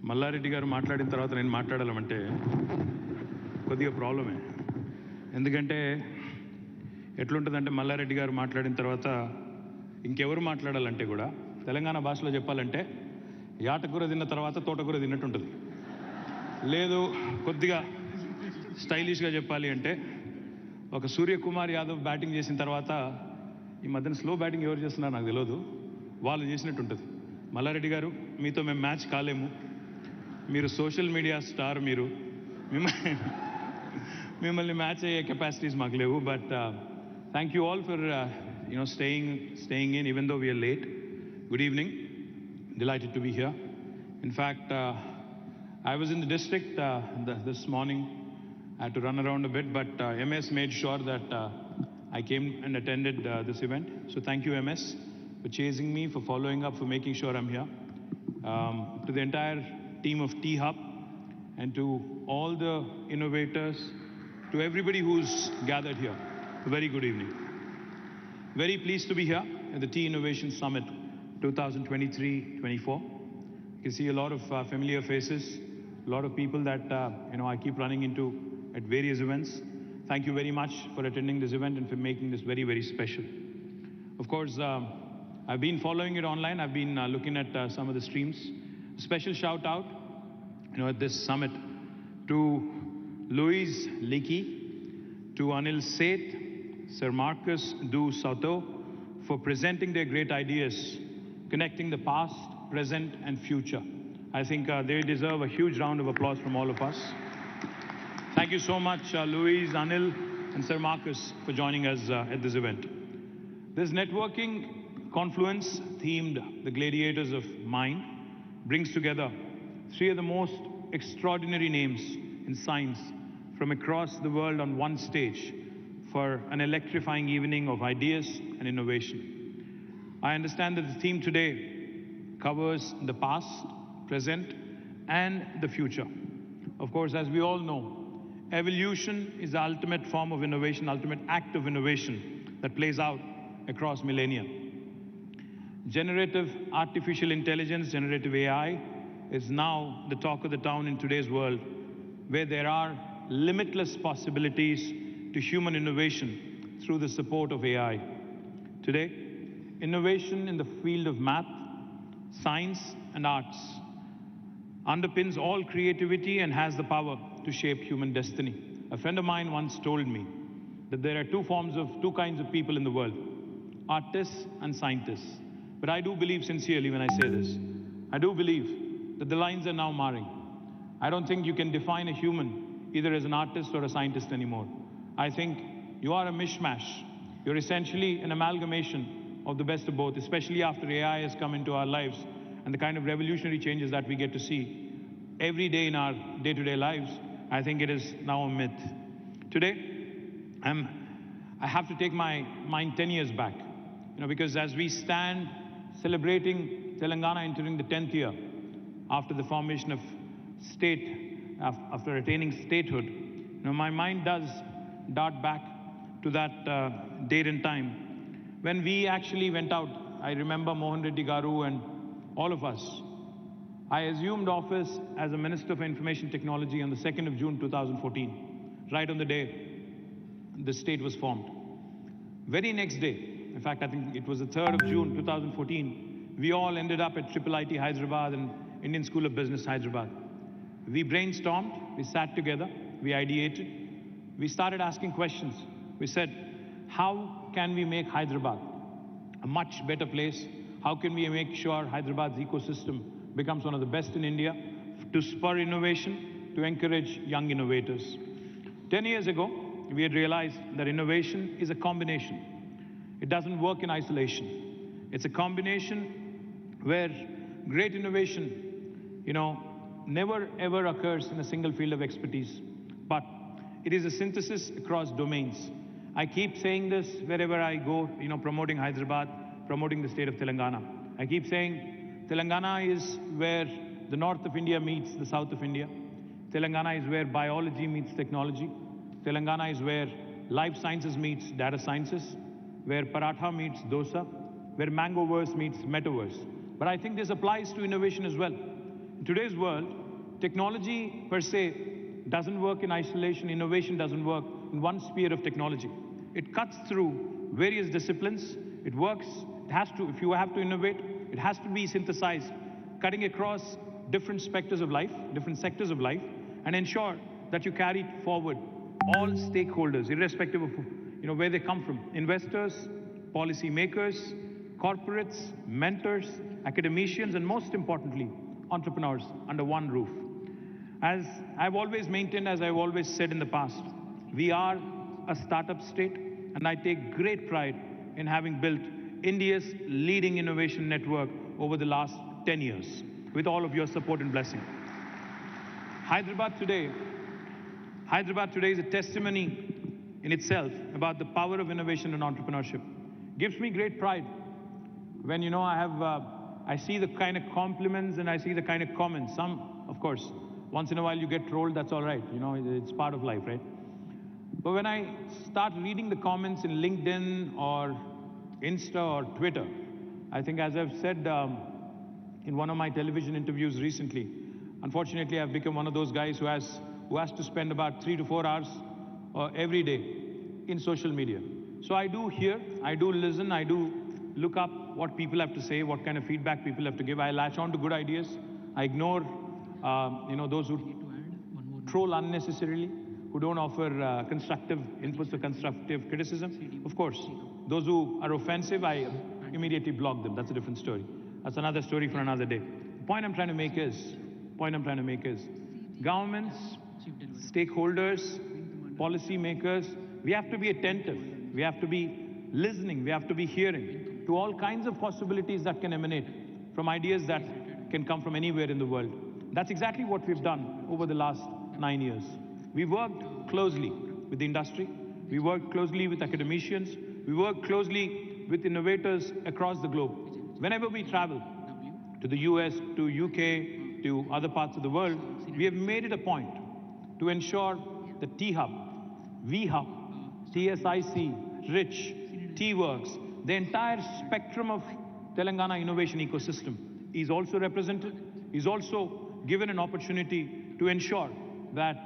మల్లారెడ్డి గారు మాట్లాడిన తర్వాత నేను మాట్లాడాలంటే కొద్దిగా ప్రాబ్లమే. ఎందుకంటే ఎట్లుంటుందంటే మల్లారెడ్డి గారు మాట్లాడిన తర్వాత ఇంకెవరు మాట్లాడాలంటే కూడా తెలంగాణ భాషలో చెప్పాలంటే యాటకూర తిన్న తర్వాత తోటకూర తిన్నట్టు ఉంటుంది. లేదు కొద్దిగా స్టైలిష్గా చెప్పాలి అంటే ఒక సూర్యకుమార్ యాదవ్ బ్యాటింగ్ చేసిన తర్వాత ఈ మధ్యన స్లో బ్యాటింగ్ ఎవరు చేస్తున్నారో నాకు తెలియదు, వాళ్ళు చేసినట్టు ఉంటుంది. మల్లారెడ్డి గారు మీతో మేము మ్యాచ్ కాలేము, మీరు సోషల్ మీడియా స్టార్, మీరు మిమ్మల్ని మ్యాచ్ అయ్యే కెపాసిటీస్ మాకు లేవు. But thank you all for staying in even though we are late. Good evening. Delighted to be here. In fact, I was in the district this morning. I had to run around a bit, but MS made sure that I came and attended this event. So thank you, MS, for chasing me, for following up, for making sure I'm here. To the entire team of T-Hub and to all the innovators, to everybody who's gathered here, a very good evening. Very pleased to be here at the Tea Innovation Summit 2023-24. You can see a lot of familiar faces, a lot of people that I keep running into at various events. Thank you very much for attending this event and for making this very, very special. Of course, I've been following it online. I've been looking at some of the streams. Special shout out, at this summit to Louise Leakey, to Anil Seth, Sir Marcus Du Soto, for presenting their great ideas, connecting the past, present and future. I think they deserve a huge round of applause from all of us. Thank you so much, Louise, Anil and Sir Marcus, for joining us at this event. This networking confluence themed The Gladiators of Mind brings together three of the most extraordinary names in science from across the world on one stage for an electrifying evening of ideas and innovation. I understand that the theme today covers the past, present, and the future. Of course, as we all know, evolution is the ultimate form of innovation, ultimate act of innovation that plays out across millennia. Generative artificial intelligence, generative AI, is now the talk of the town in today's world, where there are limitless possibilities to human innovation through the support of AI. Today, innovation in the field of math, science, and arts underpins all creativity and has the power to shape human destiny. A friend of mine once told me that there are two kinds of people in the world, artists and scientists. But I do believe sincerely when I say this, I do believe that the lines are now marring. I don't think you can define a human either as an artist or a scientist anymore. I think you are a mishmash. You're essentially an amalgamation of the best of both, especially after AI has come into our lives and the kind of revolutionary changes that we get to see every day in our day-to-day lives. I think it is now a myth. Today, I have to take my mind 10 years back, because as we stand celebrating Telangana entering the 10th year after the formation of state, after attaining statehood, my mind does dart back to that date and time when we actually went out. I remember Mohan Reddy Garu and all of us. I assumed office as a Minister for Information Technology on the 2nd of June 2014, right on the day the state was formed. Very next day, in fact, I think it was the 3rd of June 2014, we all ended up at IIIT Hyderabad and Indian School of Business Hyderabad. We brainstormed, we sat together, we ideated, we started asking questions. We said, how can we make Hyderabad a much better place? How can we make sure Hyderabad's ecosystem becomes one of the best in India, to spur innovation, to encourage young innovators? 10 years ago, we had realized that innovation is a combination. It doesn't work in isolation. It's a combination where great innovation, never ever occurs in a single field of expertise, but it is a synthesis across domains. I keep saying this wherever I go, promoting Hyderabad, promoting the state of Telangana. I keep saying Telangana is where the north of India meets the south of India. Telangana is where biology meets technology. Telangana is where life sciences meets data sciences, where paratha meets dosa, where mangoverse meets metaverse. But I think this applies to innovation as well. In today's world, technology per se doesn't work in isolation, innovation doesn't work in one sphere of technology. It cuts through various disciplines, it works, it has to, if you have to innovate, it has to be synthesized, cutting across different sectors of life, and ensure that you carry forward all stakeholders, irrespective of where they come from, investors, policy makers, corporates, mentors, academicians, and most importantly, entrepreneurs under one roof. As I've always maintained, as I've always said in the past, we are a startup state, and I take great pride in having built India's leading innovation network over the last 10 years, with all of your support and blessing. Hyderabad today is a testimony in itself about the power of innovation and entrepreneurship. Gives me great pride when I see the kind of compliments and I see the kind of comments. Some, of course, once in a while you get trolled, that's all right. It's part of life, right? But when I start reading the comments in LinkedIn or Insta or Twitter, I think, as I've said in one of my television interviews recently, unfortunately, I've become one of those guys who has to spend about 3 to 4 hours every day in social media. So I do hear, I do listen, I do look up what people have to say, what kind of feedback people have to give. I latch on to good ideas. I ignore, those who troll unnecessarily, who don't offer constructive inputs or constructive criticism. Of course, those who are offensive, I immediately block them. That's a different story. That's another story for another day. The point I'm trying to make is, governments, stakeholders, policy makers, we have to be attentive. We have to be listening. We have to be hearing to all kinds of possibilities that can emanate from ideas that can come from anywhere in the world. That's exactly what we've done over the last 9 years. We worked closely with the industry. We worked closely with academicians. We worked closely with innovators across the globe. Whenever we travel to the US, to UK, to other parts of the world, we have made it a point to ensure that T-Hub, V-Hub, TSIC, RICH, T-Works, the entire spectrum of Telangana innovation ecosystem is also represented, is also given an opportunity to ensure that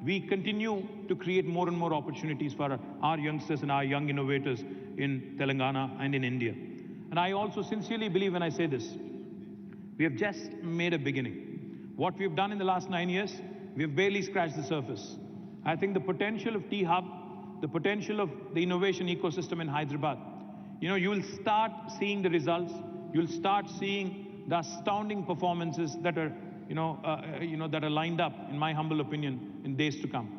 we continue to create more and more opportunities for our youngsters and our young innovators in Telangana and in India. And I also sincerely believe when I say this, we have just made a beginning. What we've done in the last 9 years, we've barely scratched the surface. I think the potential of T-Hub, the potential of the innovation ecosystem in Hyderabad, you will start seeing the results. You'll start seeing the astounding performances that are, that are lined up, in my humble opinion, in days to come.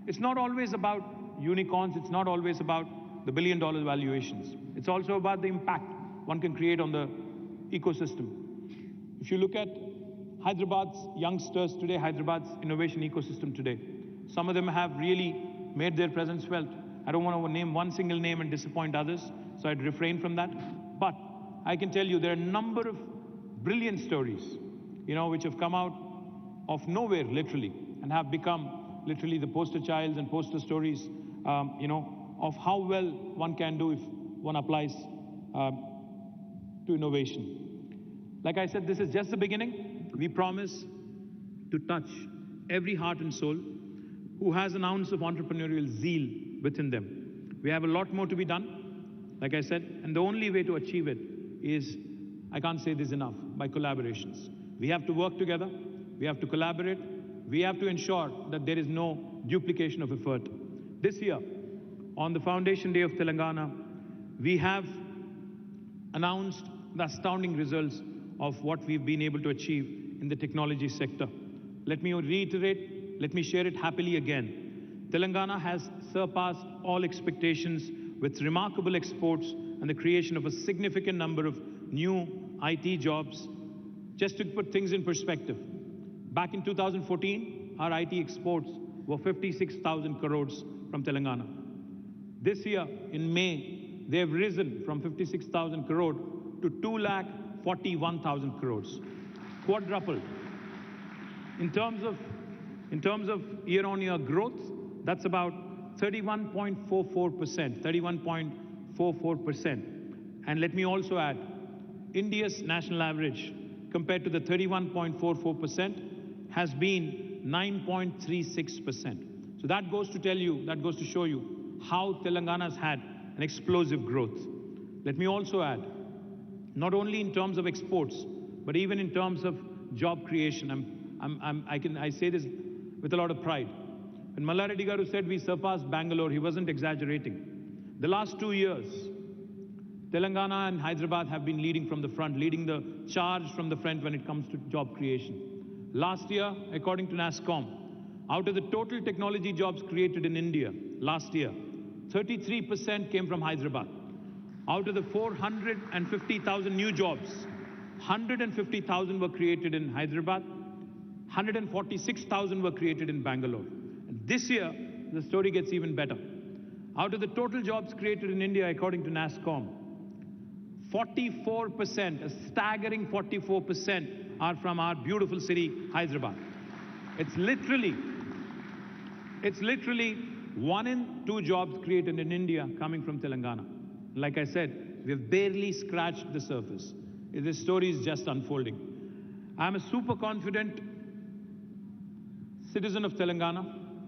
It's not always about unicorns. It's not always about the billion-dollar valuations. It's also about the impact one can create on the ecosystem. If you look at Hyderabad's youngsters today, Hyderabad's innovation ecosystem today, some of them have really made their presence felt. I don't want to name one single name and disappoint others, so I'd refrain from that. But I can tell you there are a number of brilliant stories, which have come out of nowhere, literally, and have become literally the poster childs and poster stories, of how well one can do if one applies to innovation. Like I said, this is just the beginning. We promise to touch every heart and soul who has an ounce of entrepreneurial zeal within them. We have a lot more to be done, like I said, and the only way to achieve it is, I can't say this enough, by collaborations. We have to work together, we have to collaborate, we have to ensure that there is no duplication of effort. This year, on the Foundation Day of Telangana, we have announced the astounding results of what we've been able to achieve in the technology sector. Let me reiterate, let me share it happily again. Telangana has surpassed all expectations with remarkable exports and the creation of a significant number of new IT jobs. Just to put things in perspective, back in 2014, our IT exports were 56,000 crores from Telangana. This year, in May, they have risen from 56,000 crore to 2,41,000 crores, quadrupled. In terms of year-on-year growth, that's about 31.44%. And let me also add, India's national average compared to the 31.44%, has been 9.36%. So that goes to tell you, that goes to show you how Telangana has had an explosive growth. Let me also add, not only in terms of exports, but even in terms of job creation. I say this with a lot of pride. When Mallareddy Garu said we surpassed Bangalore, he wasn't exaggerating. The last 2 years, Telangana and Hyderabad have been leading from the front, leading the charge from the front when it comes to job creation. Last year, according to NASSCOM, out of the total technology jobs created in India last year, 33% came from Hyderabad. Out of the 450,000 new jobs, 150,000 were created in Hyderabad, 146,000 were created in Bangalore. And this year, the story gets even better. Out of the total jobs created in India, according to NASSCOM, 44%, a staggering 44%, are from our beautiful city, Hyderabad. It's literally 1 in 2 jobs created in India coming from Telangana. Like I said, we've barely scratched the surface. This story is just unfolding. I'm a super confident citizen of Telangana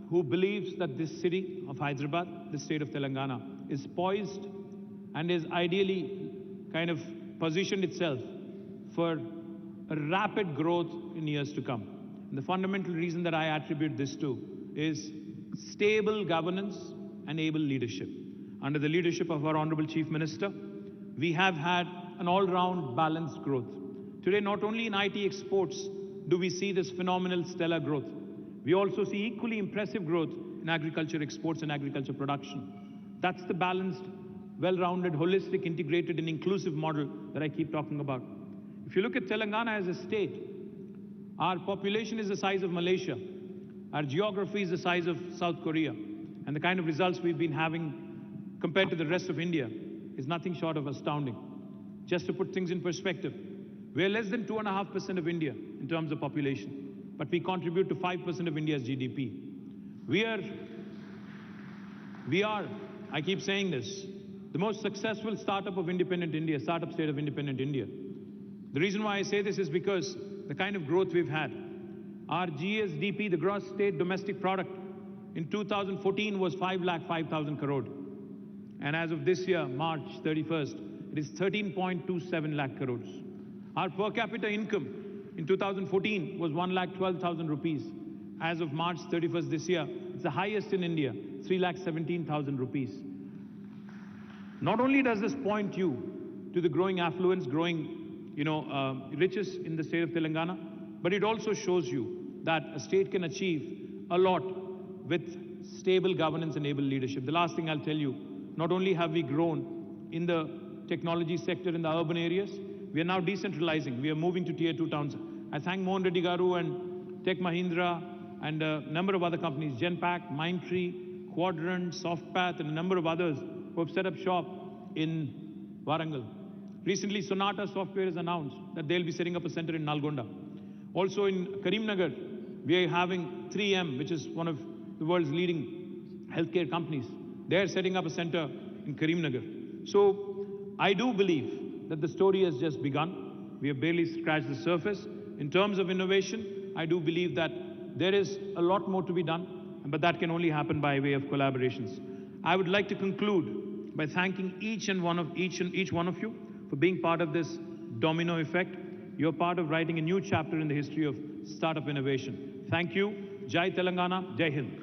who believes that this city of Hyderabad, the state of Telangana, is poised and is ideally kind of positioned itself for a rapid growth in years to come. And the fundamental reason that I attribute this to is stable governance and able leadership. Under the leadership of our Honorable Chief Minister, we have had an all-round balanced growth. Today, not only in IT exports do we see this phenomenal stellar growth, we also see equally impressive growth in agriculture exports and agriculture production. That's the balanced, well-rounded, holistic, integrated and inclusive model that I keep talking about. If you look at Telangana as a state, our population is the size of Malaysia. Our geography is the size of South Korea. And the kind of results we've been having compared to the rest of India is nothing short of astounding. Just to put things in perspective, we're less than 2.5% of India in terms of population, but we contribute to 5% of India's GDP. We are, I keep saying this, the most successful startup of independent India, startup state of independent India. The reason why I say this is because the kind of growth we've had. Our GSDP, the gross state domestic product, in 2014 was 5,05,000 crore. And as of this year, March 31st, it is 13.27 lakh crores. Our per capita income in 2014 was 1,12,000 rupees. As of March 31st this year, it's the highest in India, 3,17,000 rupees. Not only does this point you to the growing affluence, growing riches in the state of Telangana, but it also shows you that a state can achieve a lot with stable governance and able leadership. The last thing I'll tell you, not only have we grown in the technology sector in the urban areas, we are now decentralizing. We are moving to tier 2 towns. I thank Mohan Reddy Garu and Tech Mahindra and a number of other companies, Genpact, Mindtree, Quadrant, Softpath, and a number of others who have set up shop in Warangal. Recently, Sonata Software has announced that they'll be setting up a center in Nalgonda. Also in Karimnagar, we are having 3M, which is one of the world's leading healthcare companies. They're setting up a center in Karimnagar. So I do believe that the story has just begun. We have barely scratched the surface. In terms of innovation, I do believe that there is a lot more to be done, but that can only happen by way of collaborations. I would like to conclude by thanking each one of you for being part of this domino effect. You're part of writing a new chapter in the history of startup innovation. Thank you. Jai Telangana, Jai Hind.